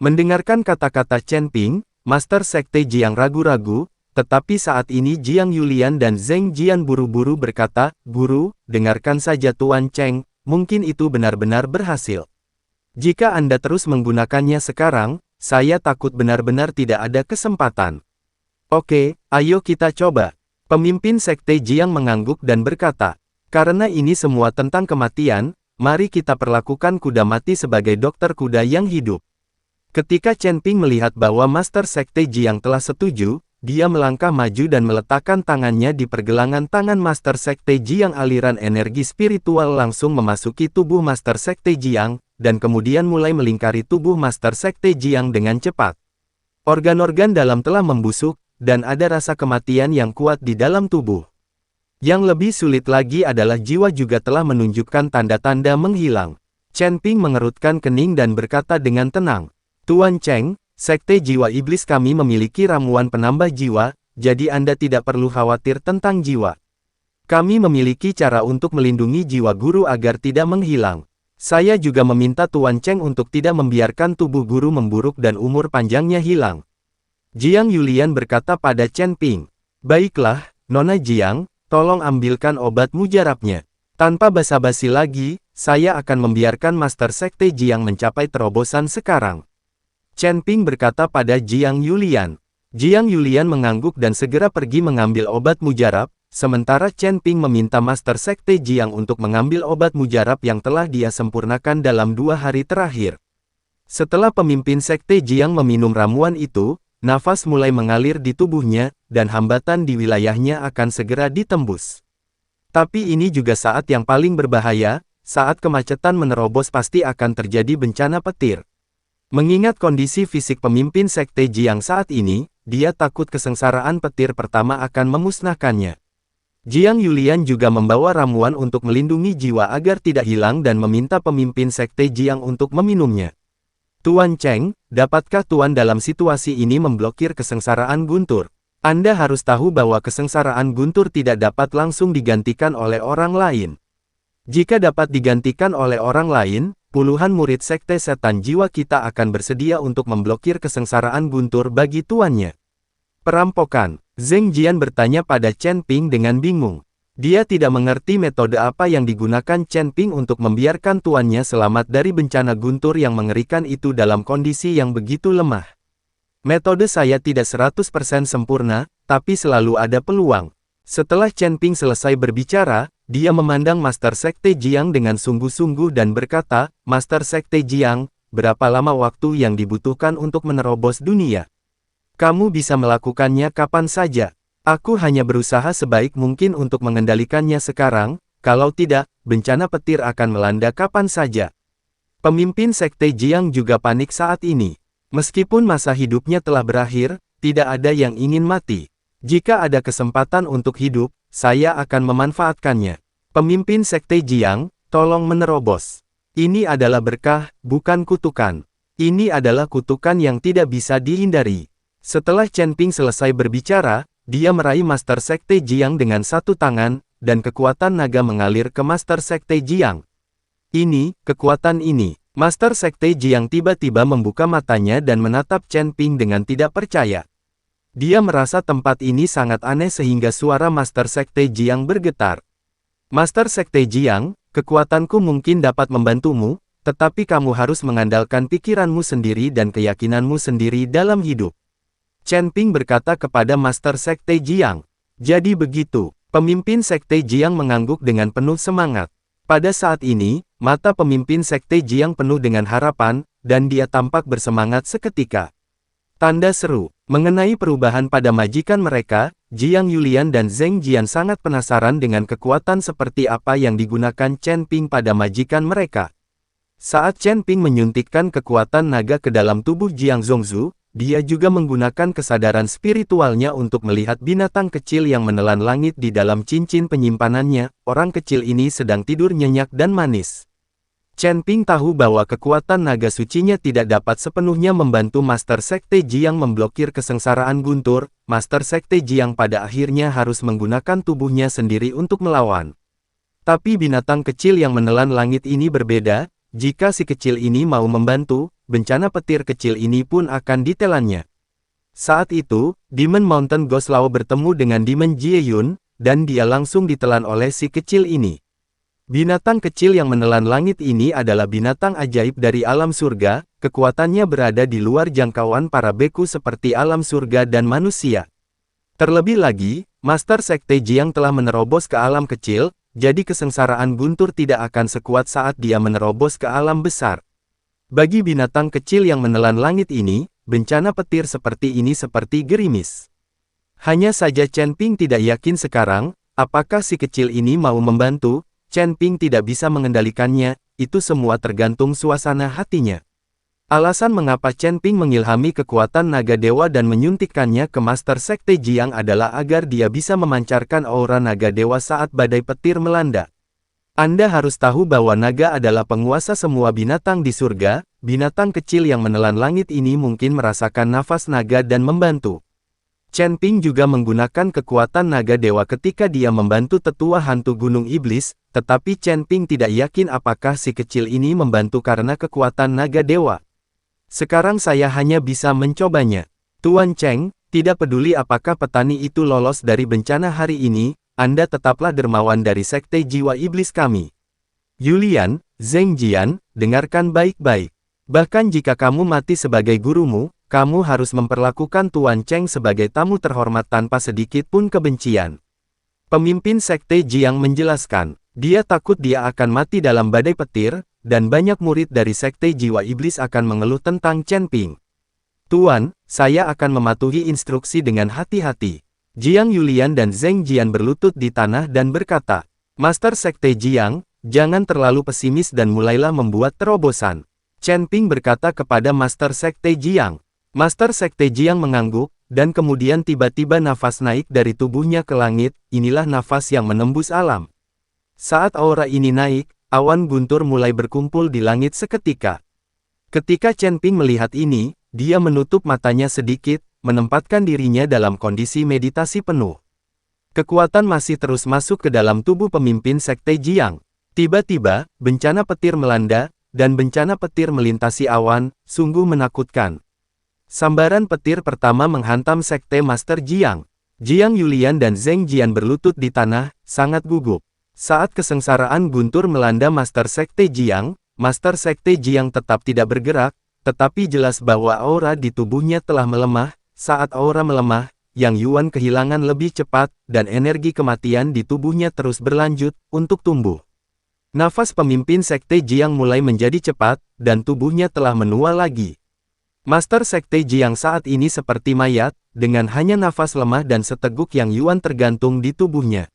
Mendengarkan kata-kata Chen Ping, Master Sekte Jiang ragu-ragu, tetapi saat ini Jiang Yulian dan Zheng Jian buru-buru berkata, "Guru, dengarkan saja Tuan Cheng, mungkin itu benar-benar berhasil. Jika Anda terus menggunakannya sekarang, saya takut benar-benar tidak ada kesempatan." "Oke, ayo kita coba." Pemimpin Sekte Jiang mengangguk dan berkata, "Karena ini semua tentang kematian, mari kita perlakukan kuda mati sebagai dokter kuda yang hidup." Ketika Chen Ping melihat bahwa Master Sekte Jiang telah setuju, dia melangkah maju dan meletakkan tangannya di pergelangan tangan Master Sekte Jiang. Aliran energi spiritual langsung memasuki tubuh Master Sekte Jiang, dan kemudian mulai melingkari tubuh Master Sekte Jiang dengan cepat. Organ-organ dalam telah membusuk, dan ada rasa kematian yang kuat di dalam tubuh. Yang lebih sulit lagi adalah jiwa juga telah menunjukkan tanda-tanda menghilang. Chen Ping mengerutkan kening dan berkata dengan tenang, "Tuan Cheng, Sekte Jiwa Iblis kami memiliki ramuan penambah jiwa, jadi Anda tidak perlu khawatir tentang jiwa. Kami memiliki cara untuk melindungi jiwa guru agar tidak menghilang. Saya juga meminta Tuan Cheng untuk tidak membiarkan tubuh guru memburuk dan umur panjangnya hilang." Jiang Yulian berkata pada Chen Ping, "Baiklah, Nona Jiang, tolong ambilkan obat mujarabnya." Tanpa basa-basi lagi, saya akan membiarkan Master Sekte Jiang mencapai terobosan sekarang. Chen Ping berkata pada Jiang Yulian. Jiang Yulian mengangguk dan segera pergi mengambil obat mujarab, sementara Chen Ping meminta Master Sekte Jiang untuk mengambil obat mujarab yang telah dia sempurnakan dalam 2 hari terakhir. Setelah pemimpin Sekte Jiang meminum ramuan itu, nafas mulai mengalir di tubuhnya, dan hambatan di wilayahnya akan segera ditembus. Tapi ini juga saat yang paling berbahaya, saat kemacetan menerobos pasti akan terjadi bencana petir. Mengingat kondisi fisik pemimpin Sekte Jiang saat ini, dia takut kesengsaraan petir pertama akan memusnahkannya. Jiang Yulian juga membawa ramuan untuk melindungi jiwa agar tidak hilang dan meminta pemimpin Sekte Jiang untuk meminumnya. "Tuan Cheng, dapatkah Tuan dalam situasi ini memblokir kesengsaraan guntur? Anda harus tahu bahwa kesengsaraan guntur tidak dapat langsung digantikan oleh orang lain. Jika dapat digantikan oleh orang lain, puluhan murid Sekte Setan Jiwa kita akan bersedia untuk memblokir kesengsaraan guntur bagi tuannya." "Perampokan?" Zheng Jian bertanya pada Chen Ping dengan bingung. Dia tidak mengerti metode apa yang digunakan Chen Ping untuk membiarkan tuannya selamat dari bencana guntur yang mengerikan itu dalam kondisi yang begitu lemah. "Metode saya tidak 100% sempurna, tapi selalu ada peluang." Setelah Chen Ping selesai berbicara, dia memandang Master Sekte Jiang dengan sungguh-sungguh dan berkata, "Master Sekte Jiang, berapa lama waktu yang dibutuhkan untuk menerobos dunia? Kamu bisa melakukannya kapan saja. Aku hanya berusaha sebaik mungkin untuk mengendalikannya sekarang, kalau tidak, bencana petir akan melanda kapan saja." Pemimpin Sekte Jiang juga panik saat ini. Meskipun masa hidupnya telah berakhir, tidak ada yang ingin mati. "Jika ada kesempatan untuk hidup, saya akan memanfaatkannya." Pemimpin Sekte Jiang, tolong menerobos. Ini adalah berkah, bukan kutukan. Ini adalah kutukan yang tidak bisa dihindari. Setelah Chen Ping selesai berbicara, dia meraih Master Sekte Jiang dengan satu tangan, dan kekuatan naga mengalir ke Master Sekte Jiang. Kekuatan ini. Master Sekte Jiang tiba-tiba membuka matanya dan menatap Chen Ping dengan tidak percaya. Dia merasa tempat ini sangat aneh sehingga suara Master Sekte Jiang bergetar. "Master Sekte Jiang, kekuatanku mungkin dapat membantumu, tetapi kamu harus mengandalkan pikiranmu sendiri dan keyakinanmu sendiri dalam hidup." Chen Ping berkata kepada Master Sekte Jiang. "Jadi begitu." Pemimpin Sekte Jiang mengangguk dengan penuh semangat. Pada saat ini, mata pemimpin Sekte Jiang penuh dengan harapan, dan dia tampak bersemangat seketika. Tanda seru. Mengenai perubahan pada majikan mereka, Jiang Yulian dan Zheng Jian sangat penasaran dengan kekuatan seperti apa yang digunakan Chen Ping pada majikan mereka. Saat Chen Ping menyuntikkan kekuatan naga ke dalam tubuh Jiang Zhongzhu, dia juga menggunakan kesadaran spiritualnya untuk melihat binatang kecil yang menelan langit di dalam cincin penyimpanannya. Orang kecil ini sedang tidur nyenyak dan manis. Chen Ping tahu bahwa kekuatan naga sucinya tidak dapat sepenuhnya membantu Master Sekte Jiang memblokir kesengsaraan guntur. Master Sekte Jiang pada akhirnya harus menggunakan tubuhnya sendiri untuk melawan. Tapi binatang kecil yang menelan langit ini berbeda. Jika si kecil ini mau membantu, bencana petir kecil ini pun akan ditelannya. Saat itu, Demon Mountain Ghost Law bertemu dengan Demon Jieyun, dan dia langsung ditelan oleh si kecil ini. Binatang kecil yang menelan langit ini adalah binatang ajaib dari alam surga, kekuatannya berada di luar jangkauan para beku seperti alam surga dan manusia. Terlebih lagi, Master Sekte Jiang telah menerobos ke alam kecil, jadi kesengsaraan Guntur tidak akan sekuat saat dia menerobos ke alam besar. Bagi binatang kecil yang menelan langit ini, bencana petir seperti ini seperti gerimis. Hanya saja Chen Ping tidak yakin sekarang, apakah si kecil ini mau membantu. Chen Ping tidak bisa mengendalikannya, itu semua tergantung suasana hatinya. Alasan mengapa Chen Ping mengilhami kekuatan naga dewa dan menyuntikkannya ke Master Sekte Jiang adalah agar dia bisa memancarkan aura naga dewa saat badai petir melanda. Anda harus tahu bahwa naga adalah penguasa semua binatang di surga, binatang kecil yang menelan langit ini mungkin merasakan nafas naga dan membantu. Chen Ping juga menggunakan kekuatan naga dewa ketika dia membantu tetua hantu gunung iblis, tetapi Chen Ping tidak yakin apakah si kecil ini membantu karena kekuatan naga dewa. Sekarang saya hanya bisa mencobanya. Tuan Cheng, tidak peduli apakah petani itu lolos dari bencana hari ini, Anda tetaplah dermawan dari sekte jiwa iblis kami. Yulian, Zheng Jian, dengarkan baik-baik. Bahkan jika kamu mati sebagai gurumu, kamu harus memperlakukan Tuan Cheng sebagai tamu terhormat tanpa sedikit pun kebencian. Pemimpin Sekte Jiang menjelaskan, dia takut dia akan mati dalam badai petir, dan banyak murid dari Sekte Jiwa Iblis akan mengeluh tentang Chen Ping. Tuan, saya akan mematuhi instruksi dengan hati-hati. Jiang Yulian dan Zheng Jian berlutut di tanah dan berkata, Master Sekte Jiang, jangan terlalu pesimis dan mulailah membuat terobosan. Chen Ping berkata kepada Master Sekte Jiang. Master Sekte Jiang mengangguk, dan kemudian tiba-tiba nafas naik dari tubuhnya ke langit, inilah nafas yang menembus alam. Saat aura ini naik, awan guntur mulai berkumpul di langit seketika. Ketika Chen Ping melihat ini, dia menutup matanya sedikit, menempatkan dirinya dalam kondisi meditasi penuh. Kekuatan masih terus masuk ke dalam tubuh pemimpin Sekte Jiang. Tiba-tiba, bencana petir melanda, dan bencana petir melintasi awan, sungguh menakutkan. Sambaran petir pertama menghantam Sekte Master Jiang. Jiang Yulian dan Zheng Jian berlutut di tanah, sangat gugup. Saat kesengsaraan guntur melanda Master Sekte Jiang, Master Sekte Jiang tetap tidak bergerak, tetapi jelas bahwa aura di tubuhnya telah melemah. Saat aura melemah, Yang Yuan kehilangan lebih cepat, dan energi kematian di tubuhnya terus berlanjut, untuk tumbuh. Nafas pemimpin Sekte Jiang mulai menjadi cepat, dan tubuhnya telah menua lagi. Master Sekte Jiang saat ini seperti mayat, dengan hanya nafas lemah dan seteguk Yang Yuan tergantung di tubuhnya.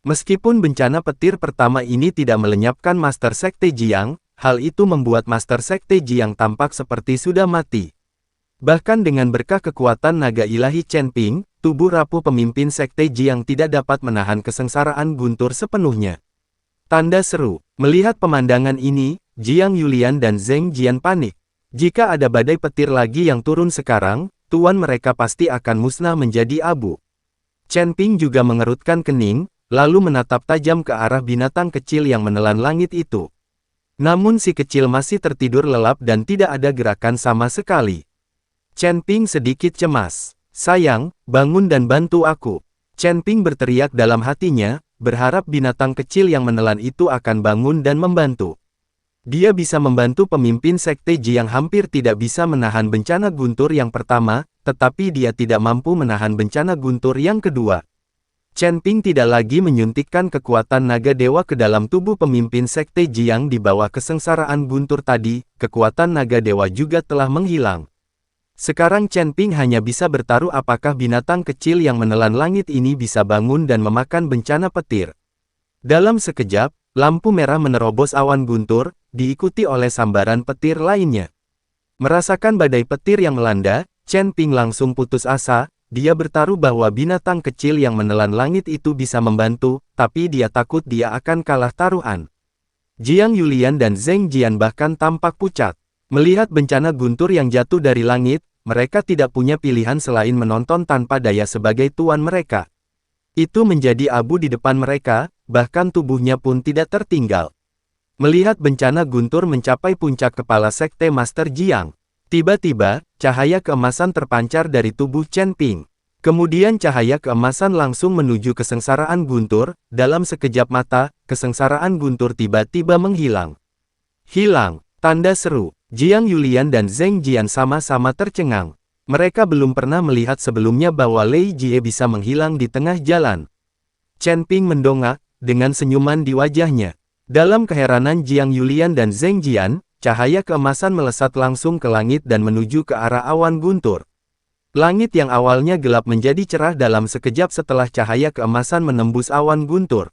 Meskipun bencana petir pertama ini tidak melenyapkan Master Sekte Jiang, hal itu membuat Master Sekte Jiang tampak seperti sudah mati. Bahkan dengan berkah kekuatan naga ilahi Chen Ping, tubuh rapuh pemimpin Sekte Jiang tidak dapat menahan kesengsaraan guntur sepenuhnya. Tanda seru, melihat pemandangan ini, Jiang Yulian dan Zheng Jian panik. Jika ada badai petir lagi yang turun sekarang, tuan mereka pasti akan musnah menjadi abu. Chen Ping juga mengerutkan kening, lalu menatap tajam ke arah binatang kecil yang menelan langit itu. Namun si kecil masih tertidur lelap dan tidak ada gerakan sama sekali. Chen Ping sedikit cemas. Sayang, bangun dan bantu aku. Chen Ping berteriak dalam hatinya, berharap binatang kecil yang menelan itu akan bangun dan membantu. Dia bisa membantu pemimpin Sekte Jiang hampir tidak bisa menahan bencana guntur yang pertama, tetapi dia tidak mampu menahan bencana guntur yang kedua. Chen Ping tidak lagi menyuntikkan kekuatan naga dewa ke dalam tubuh pemimpin Sekte Jiang di bawah kesengsaraan guntur tadi, kekuatan naga dewa juga telah menghilang. Sekarang Chen Ping hanya bisa bertaruh apakah binatang kecil yang menelan langit ini bisa bangun dan memakan bencana petir. Dalam sekejap, lampu merah menerobos awan guntur, diikuti oleh sambaran petir lainnya. Merasakan badai petir yang melanda, Chen Ping langsung putus asa, dia bertaruh bahwa binatang kecil yang menelan langit itu bisa membantu, tapi dia takut dia akan kalah taruhan. Jiang Yulian dan Zheng Jian bahkan tampak pucat. Melihat bencana guntur yang jatuh dari langit, mereka tidak punya pilihan selain menonton tanpa daya sebagai tuan mereka. Itu menjadi abu di depan mereka, bahkan tubuhnya pun tidak tertinggal. Melihat bencana guntur mencapai puncak kepala sekte Master Jiang. Tiba-tiba, cahaya keemasan terpancar dari tubuh Chen Ping. Kemudian cahaya keemasan langsung menuju kesengsaraan guntur, dalam sekejap mata, kesengsaraan guntur tiba-tiba menghilang. Hilang, tanda seru. Jiang Yulian dan Zheng Jian sama-sama tercengang. Mereka belum pernah melihat sebelumnya bahwa Lei Jie bisa menghilang di tengah jalan. Chen Ping mendongak, dengan senyuman di wajahnya. Dalam keheranan Jiang Yulian dan Zheng Jian, cahaya keemasan melesat langsung ke langit dan menuju ke arah awan guntur. Langit yang awalnya gelap menjadi cerah dalam sekejap setelah cahaya keemasan menembus awan guntur.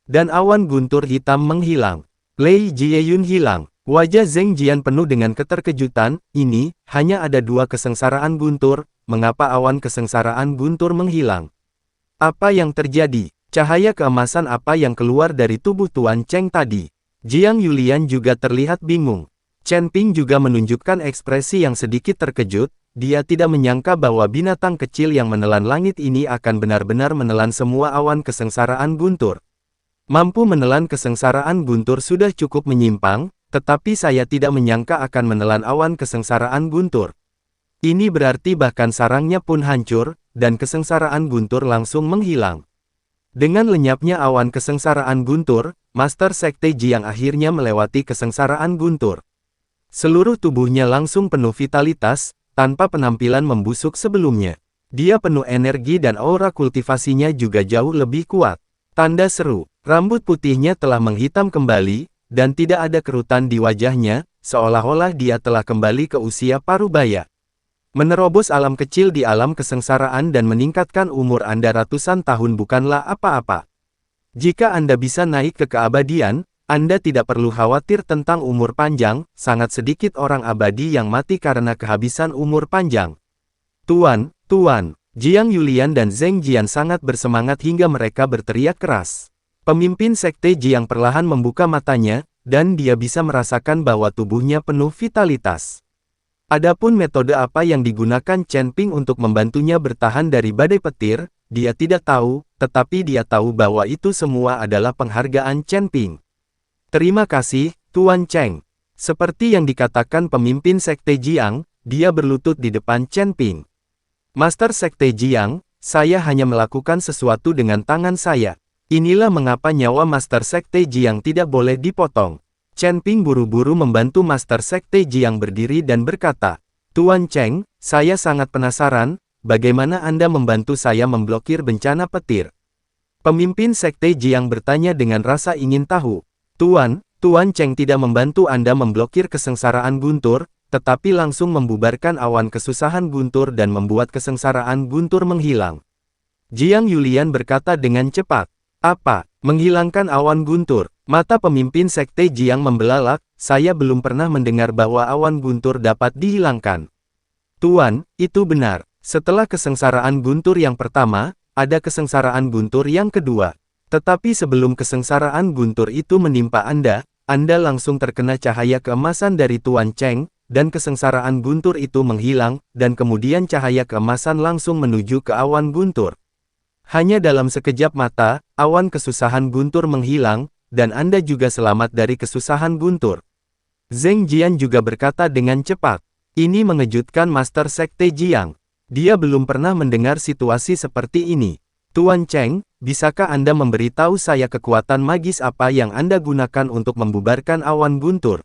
Dan awan guntur hitam menghilang. Lei Jieyun hilang. Wajah Zheng Jian penuh dengan keterkejutan. Ini, hanya ada 2 kesengsaraan guntur, mengapa awan kesengsaraan guntur menghilang? Apa yang terjadi? Cahaya keemasan apa yang keluar dari tubuh Tuan Cheng tadi? Jiang Yulian juga terlihat bingung. Chen Ping juga menunjukkan ekspresi yang sedikit terkejut, dia tidak menyangka bahwa binatang kecil yang menelan langit ini akan benar-benar menelan semua awan kesengsaraan guntur. Mampu menelan kesengsaraan guntur sudah cukup menyimpang, tetapi saya tidak menyangka akan menelan awan kesengsaraan guntur. Ini berarti bahkan sarangnya pun hancur, dan kesengsaraan guntur langsung menghilang. Dengan lenyapnya awan kesengsaraan guntur, Master Sekte Jiang akhirnya melewati kesengsaraan guntur. Seluruh tubuhnya langsung penuh vitalitas, tanpa penampilan membusuk sebelumnya. Dia penuh energi dan aura kultivasinya juga jauh lebih kuat. Tanda seru, rambut putihnya telah menghitam kembali, dan tidak ada kerutan di wajahnya, seolah-olah dia telah kembali ke usia parubaya. Menerobos alam kecil di alam kesengsaraan dan meningkatkan umur Anda ratusan tahun bukanlah apa-apa. Jika Anda bisa naik ke keabadian, Anda tidak perlu khawatir tentang umur panjang, sangat sedikit orang abadi yang mati karena kehabisan umur panjang. Tuan, Jiang Yulian dan Zheng Jian sangat bersemangat hingga mereka berteriak keras. Pemimpin Sekte Jiang perlahan membuka matanya, dan dia bisa merasakan bahwa tubuhnya penuh vitalitas. Adapun metode apa yang digunakan Chen Ping untuk membantunya bertahan dari badai petir, dia tidak tahu, tetapi dia tahu bahwa itu semua adalah penghargaan Chen Ping. Terima kasih, Tuan Cheng. Seperti yang dikatakan pemimpin Sekte Jiang, dia berlutut di depan Chen Ping. Master Sekte Jiang, saya hanya melakukan sesuatu dengan tangan saya. Inilah mengapa nyawa Master Sekte Jiang tidak boleh dipotong. Chen Ping buru-buru membantu Master Sekte Jiang berdiri dan berkata, Tuan Cheng, saya sangat penasaran, bagaimana Anda membantu saya memblokir bencana petir? Pemimpin Sekte Jiang bertanya dengan rasa ingin tahu. Tuan Cheng tidak membantu Anda memblokir kesengsaraan guntur, tetapi langsung membubarkan awan kesusahan guntur dan membuat kesengsaraan guntur menghilang. Jiang Yulian berkata dengan cepat. Apa? Menghilangkan awan guntur? Mata pemimpin Sekte Jiang membelalak, saya belum pernah mendengar bahwa awan guntur dapat dihilangkan. Tuan, itu benar. Setelah kesengsaraan guntur yang pertama, ada kesengsaraan guntur yang kedua. Tetapi sebelum kesengsaraan guntur itu menimpa Anda langsung terkena cahaya keemasan dari Tuan Cheng, dan kesengsaraan guntur itu menghilang, dan kemudian cahaya keemasan langsung menuju ke awan guntur. Hanya dalam sekejap mata, awan kesusahan guntur menghilang, dan Anda juga selamat dari kesusahan guntur. Zheng Jian juga berkata dengan cepat. Ini mengejutkan Master Sekte Jiang. Dia belum pernah mendengar situasi seperti ini. Tuan Cheng, bisakah Anda memberitahu saya kekuatan magis apa yang Anda gunakan untuk membubarkan awan guntur?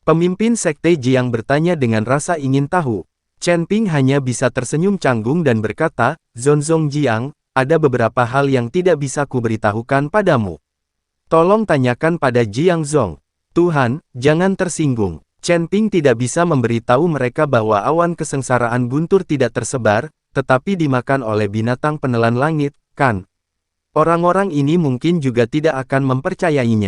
Pemimpin Sekte Jiang bertanya dengan rasa ingin tahu. Chen Ping hanya bisa tersenyum canggung dan berkata, Zonzong Jiang, ada beberapa hal yang tidak bisa kuberitahukan padamu. Tolong tanyakan pada Jiang Zong. Tuhan, jangan tersinggung. Chen Ping tidak bisa memberitahu mereka bahwa awan kesengsaraan guntur tidak tersebar, tetapi dimakan oleh binatang penelan langit, kan? Orang-orang ini mungkin juga tidak akan mempercayainya.